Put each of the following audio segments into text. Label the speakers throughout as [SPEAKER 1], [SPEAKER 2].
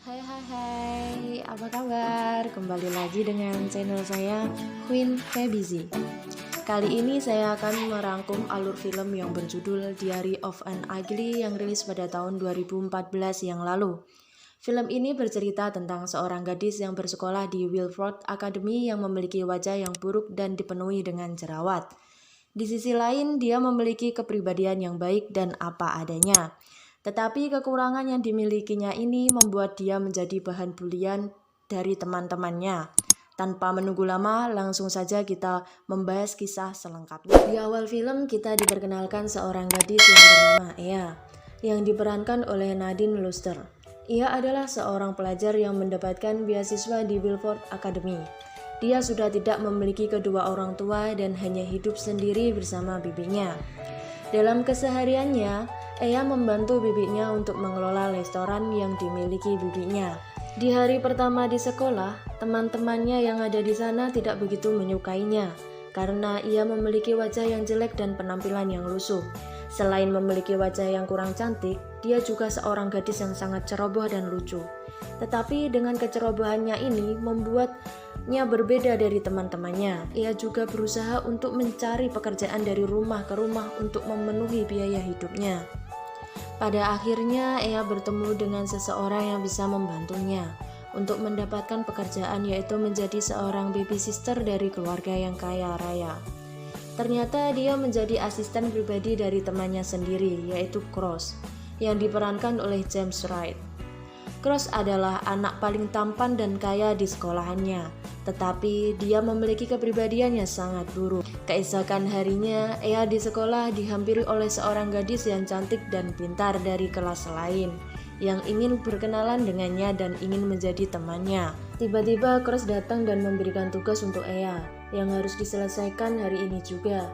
[SPEAKER 1] Hai, apa kabar? Kembali lagi dengan channel saya, Queen Febizi. Kali ini saya akan merangkum alur film yang berjudul Diary of an Ugly yang rilis pada tahun 2014 yang lalu. Film ini bercerita tentang seorang gadis yang bersekolah di Wilford Academy yang memiliki wajah yang buruk dan dipenuhi dengan jerawat. Di sisi lain, dia memiliki kepribadian yang baik dan apa adanya. Tetapi kekurangan yang dimilikinya ini membuat dia menjadi bahan bulian dari teman-temannya. Tanpa menunggu lama, langsung saja kita membahas kisah selengkapnya. Di awal film kita diperkenalkan seorang gadis yang bernama Ea, yang diperankan oleh Nadine Luster. Ia adalah seorang pelajar yang mendapatkan beasiswa di Wilford Academy. Dia sudah tidak memiliki kedua orang tua dan hanya hidup sendiri bersama bibinya. Dalam kesehariannya, Ea membantu bibinya untuk mengelola restoran yang dimiliki bibinya. Di hari pertama di sekolah, teman-temannya yang ada di sana tidak begitu menyukainya karena ia memiliki wajah yang jelek dan penampilan yang lusuh. Selain memiliki wajah yang kurang cantik, dia juga seorang gadis yang sangat ceroboh dan lucu. Tetapi dengan kecerobohannya ini membuatnya berbeda dari teman-temannya. Ia juga berusaha untuk mencari pekerjaan dari rumah ke rumah untuk memenuhi biaya hidupnya. Pada akhirnya, Ea bertemu dengan seseorang yang bisa membantunya untuk mendapatkan pekerjaan, yaitu menjadi seorang babysitter dari keluarga yang kaya raya. Ternyata dia menjadi asisten pribadi dari temannya sendiri, yaitu Cross, yang diperankan oleh James Wright. Cross adalah anak paling tampan dan kaya di sekolahannya, tetapi dia memiliki kepribadian yang sangat buruk. Keesokan harinya, Ea di sekolah dihampiri oleh seorang gadis yang cantik dan pintar dari kelas lain, yang ingin berkenalan dengannya dan ingin menjadi temannya. Tiba-tiba Cross datang dan memberikan tugas untuk Ea, yang harus diselesaikan hari ini juga.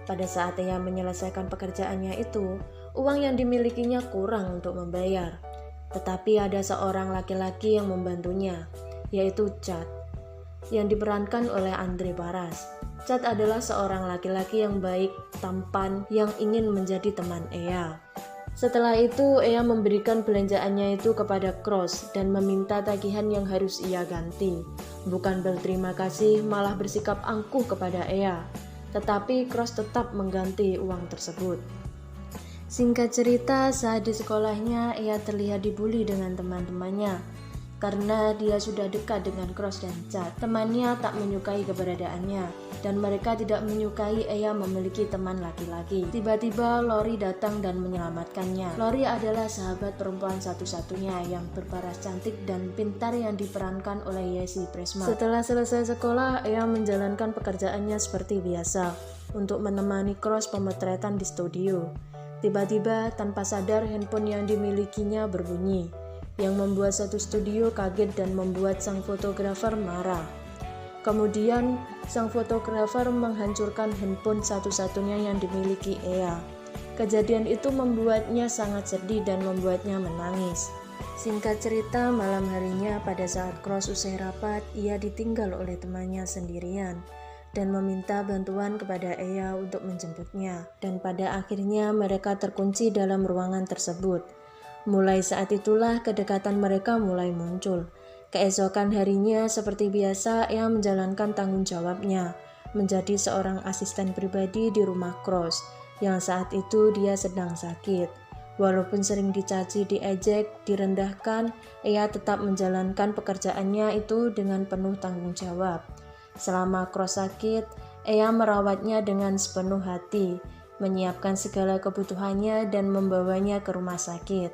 [SPEAKER 1] Pada saat Ea menyelesaikan pekerjaannya itu, uang yang dimilikinya kurang untuk membayar. Tetapi ada seorang laki-laki yang membantunya, yaitu Chad, yang diperankan oleh Andre Paras. Chad adalah seorang laki-laki yang baik, tampan, yang ingin menjadi teman Ea. Setelah itu, Ea memberikan belanjaannya itu kepada Cross dan meminta tagihan yang harus ia ganti. Bukan berterima kasih, malah bersikap angkuh kepada Ea. Tetapi Cross tetap mengganti uang tersebut. Singkat cerita, saat di sekolahnya, Ea terlihat dibully dengan teman-temannya karena dia sudah dekat dengan Cross dan Chad. Temannya tak menyukai keberadaannya dan mereka tidak menyukai Ea memiliki teman laki-laki. Tiba-tiba Lori datang dan menyelamatkannya. Lori adalah sahabat perempuan satu-satunya yang berparas cantik dan pintar yang diperankan oleh Yesi Prisma. Setelah selesai sekolah, Ea menjalankan pekerjaannya seperti biasa untuk menemani Cross pemotretan di studio. Tiba-tiba tanpa sadar handphone yang dimilikinya berbunyi, yang membuat satu studio kaget dan membuat sang fotografer marah. Kemudian sang fotografer menghancurkan handphone satu-satunya yang dimiliki Ea. Kejadian itu membuatnya sangat sedih dan membuatnya menangis. Singkat cerita, malam harinya pada saat Cross usai rapat, ia ditinggal oleh temannya sendirian dan meminta bantuan kepada Ea untuk menjemputnya. Dan pada akhirnya mereka terkunci dalam ruangan tersebut. Mulai saat itulah kedekatan mereka mulai muncul. Keesokan harinya seperti biasa, Ea menjalankan tanggung jawabnya menjadi seorang asisten pribadi di rumah Cross, yang saat itu dia sedang sakit. Walaupun sering dicaci, diejek, direndahkan, Ea tetap menjalankan pekerjaannya itu dengan penuh tanggung jawab. Selama Cross sakit, Ea merawatnya dengan sepenuh hati, menyiapkan segala kebutuhannya dan membawanya ke rumah sakit.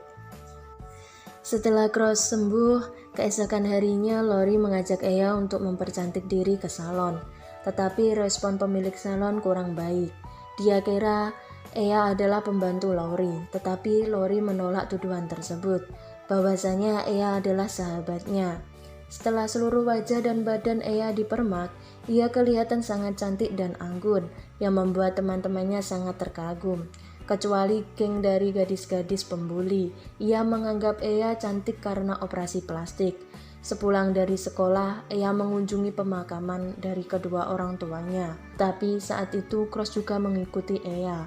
[SPEAKER 1] Setelah Cross sembuh, keesokan harinya Lori mengajak Ea untuk mempercantik diri ke salon. Tetapi respon pemilik salon kurang baik. Dia kira Ea adalah pembantu Lori, tetapi Lori menolak tuduhan tersebut, bahwasanya Ea adalah sahabatnya. Setelah seluruh wajah dan badan Ea dipermak, ia kelihatan sangat cantik dan anggun, yang membuat teman-temannya sangat terkagum. Kecuali geng dari gadis-gadis pembuli, ia menganggap Ea cantik karena operasi plastik. Sepulang dari sekolah, Ea mengunjungi pemakaman dari kedua orang tuanya. Tapi saat itu Cross juga mengikuti Ea.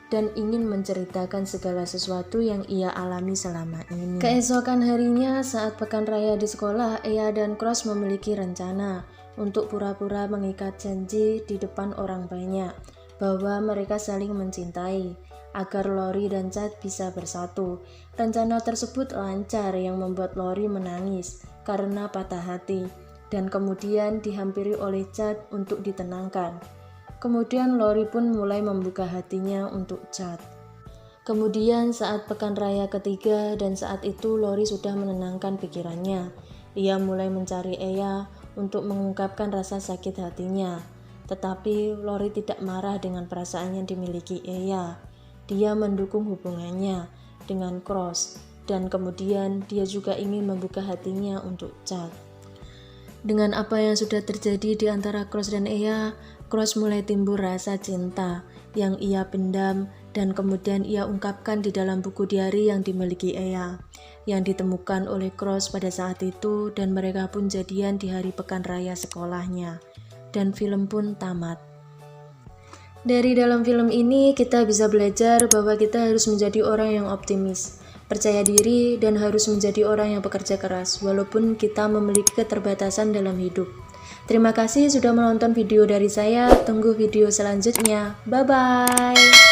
[SPEAKER 1] dan ingin menceritakan segala sesuatu yang ia alami selama ini. Keesokan harinya saat pekan raya di sekolah, Ea dan Cross memiliki rencana untuk pura-pura mengikat janji di depan orang banyak bahwa mereka saling mencintai agar Lori dan Chad bisa bersatu. Rencana tersebut lancar yang membuat Lori menangis karena patah hati dan kemudian dihampiri oleh Chad untuk ditenangkan. Kemudian Lori pun mulai membuka hatinya untuk Chad. Kemudian saat pekan raya ketiga dan saat itu Lori sudah menenangkan pikirannya. Ia mulai mencari Ea untuk mengungkapkan rasa sakit hatinya. Tetapi Lori tidak marah dengan perasaan yang dimiliki Ea. Dia mendukung hubungannya dengan Cross dan kemudian dia juga ingin membuka hatinya untuk Chad. Dengan apa yang sudah terjadi di antara Cross dan Ea, Cross mulai timbul rasa cinta yang ia pendam dan kemudian ia ungkapkan di dalam buku diari yang dimiliki Ea, yang ditemukan oleh Cross pada saat itu, dan mereka pun jadian di hari pekan raya sekolahnya. Dan film pun tamat. Dari dalam film ini kita bisa belajar bahwa kita harus menjadi orang yang optimis, percaya diri, dan harus menjadi orang yang bekerja keras walaupun kita memiliki keterbatasan dalam hidup. Terima kasih sudah menonton video dari saya. Tunggu video selanjutnya. Bye bye.